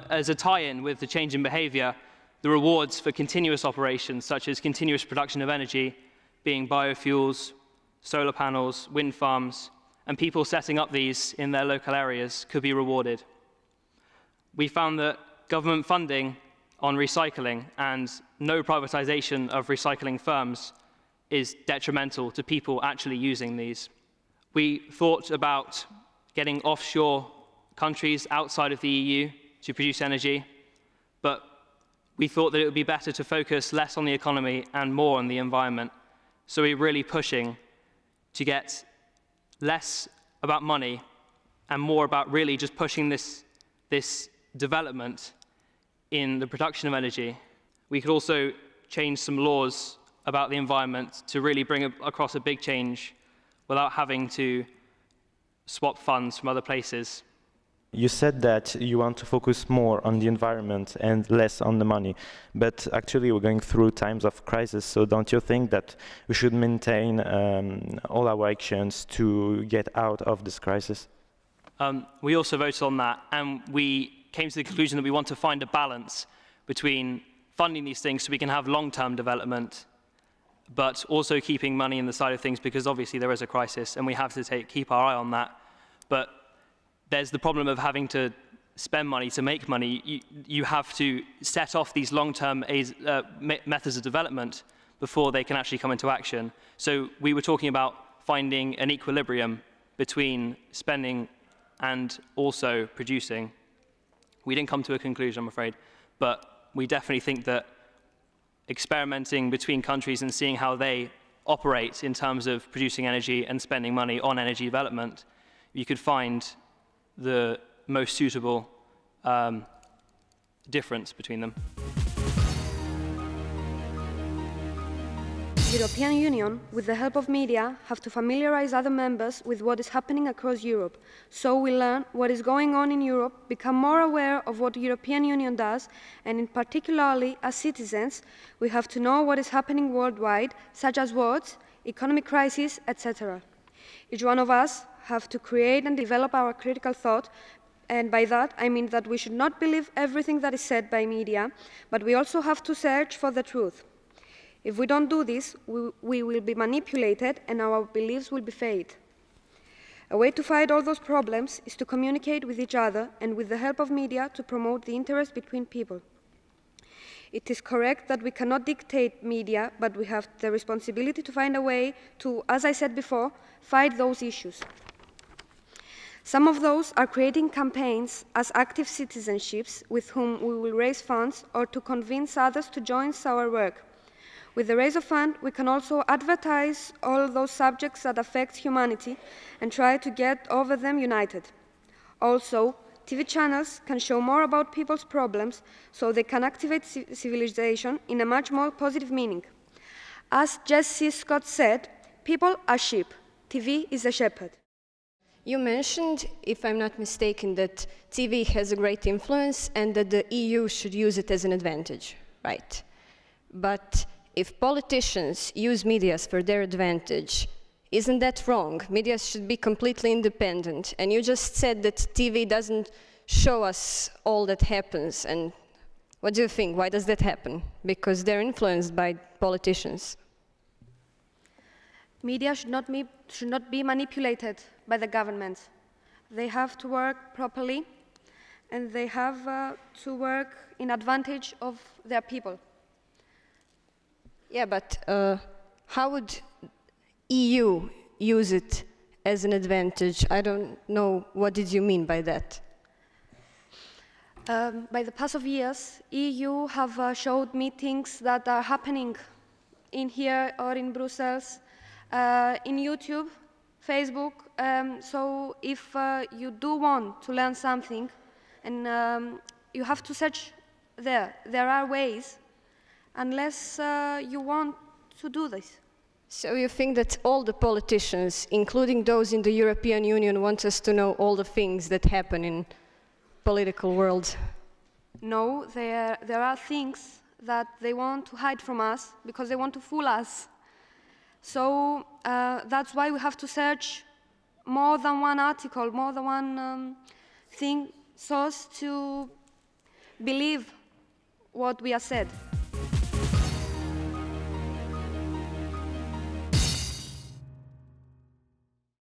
As a tie-in with the change in behavior, the rewards for continuous operations, such as continuous production of energy, being biofuels, solar panels, wind farms, and people setting up these in their local areas could be rewarded. We found that government funding on recycling and no privatization of recycling firms is detrimental to people actually using these. We thought about getting offshore countries outside of the EU to produce energy, but we thought that it would be better to focus less on the economy and more on the environment. So we're really pushing to get less about money and more about really just pushing this development in the production of energy. We could also change some laws about the environment to really bring across a big change without having to swap funds from other places. You said that you want to focus more on the environment and less on the money, but actually we're going through times of crisis, so don't you think that we should maintain all our actions to get out of this crisis? We also voted on that, and we came to the conclusion that we want to find a balance between funding these things so we can have long-term development, but also keeping money in the side of things, because obviously there is a crisis and we have to keep our eye on that. But there's the problem of having to spend money to make money. You have to set off these long-term methods of development before they can actually come into action. So we were talking about finding an equilibrium between spending and also producing. We didn't come to a conclusion, I'm afraid, but we definitely think that experimenting between countries and seeing how they operate in terms of producing energy and spending money on energy development, you could find the most suitable difference between them. The European Union, with the help of media, have to familiarize other members with what is happening across Europe. So we learn what is going on in Europe, become more aware of what the European Union does, and in particularly as citizens, we have to know what is happening worldwide, such as wars, economic crises, etc. Each one of us have to create and develop our critical thought, and by that I mean that we should not believe everything that is said by media, but we also have to search for the truth. If we don't do this, we will be manipulated and our beliefs will be fade. A way to fight all those problems is to communicate with each other and with the help of media to promote the interest between people. It is correct that we cannot dictate media, but we have the responsibility to find a way to, as I said before, fight those issues. Some of those are creating campaigns as active citizenships with whom we will raise funds or to convince others to join our work. With the raise of funds, we can also advertise all those subjects that affect humanity and try to get over them united. Also, TV channels can show more about people's problems so they can activate civilization in a much more positive meaning. As Jesse Scott said, people are sheep, TV is a shepherd. You mentioned, if I'm not mistaken, that TV has a great influence and that the EU should use it as an advantage, right? But if politicians use media for their advantage, isn't that wrong? Media should be completely independent. And you just said that TV doesn't show us all that happens. And what do you think? Why does that happen? Because they're influenced by politicians. Media should not be manipulated by the government. They have to work properly, and they have to work in advantage of their people. Yeah, but how would EU use it as an advantage? I don't know, what did you mean by that? By the past of years, EU have showed meetings that are happening in here or in Brussels, in YouTube, Facebook. So if you do want to learn something, and you have to search there are ways, unless you want to do this. So you think that all the politicians, including those in the European Union, want us to know all the things that happen in political world? No, there are things that they want to hide from us because they want to fool us. So that's why we have to search more than one article, more than one thing, source to believe what we have said.